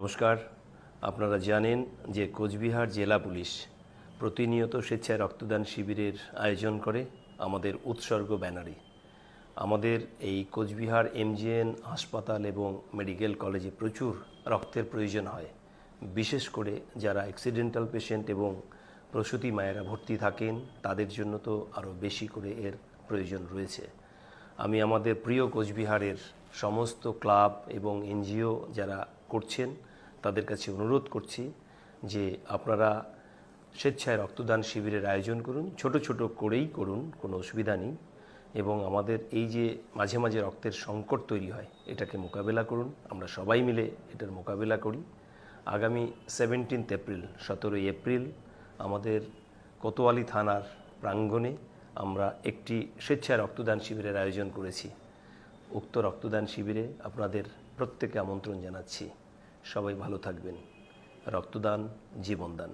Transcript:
নমস্কার। আপনারা জানেন যে কোচবিহার জেলা পুলিশ প্রতিনিয়ত স্বেচ্ছায় রক্তদান শিবিরের আয়োজন করে আমাদের উৎসর্গ ব্যানারে। আমাদের এই কোচবিহার এমজিএন হাসপাতাল এবং মেডিকেল কলেজে প্রচুর রক্তের প্রয়োজন হয়, বিশেষ করে যারা অ্যাক্সিডেন্টাল পেশেন্ট এবং প্রসূতি মায়েরা ভর্তি থাকেন তাদের জন্য তো আরও বেশি করে এর প্রয়োজন রয়েছে। আমি আমাদের প্রিয় কোচবিহারের সমস্ত ক্লাব এবং এনজিও যারা করছেন তাদের কাছে অনুরোধ করছি যে আপনারা স্বেচ্ছায় রক্তদান শিবিরের আয়োজন করুন, ছোট ছোট করেই করুন, কোনো অসুবিধা নেই। এবং আমাদের এই যে মাঝে মাঝে রক্তের সংকট তৈরি হয় এটাকে মোকাবেলা করুন, আমরা সবাই মিলে এটার মোকাবেলা করি। আগামী 17 এপ্রিল 17 এপ্রিল আমাদের কোতোয়ালি থানার প্রাঙ্গণে আমরা একটি স্বেচ্ছায় রক্তদান শিবিরের আয়োজন করেছি। উক্ত রক্তদান শিবিরে আপনাদের প্রত্যেককে আমন্ত্রণ জানাচ্ছি। সবাই ভালো থাকবেন। রক্তদান জীবনদান।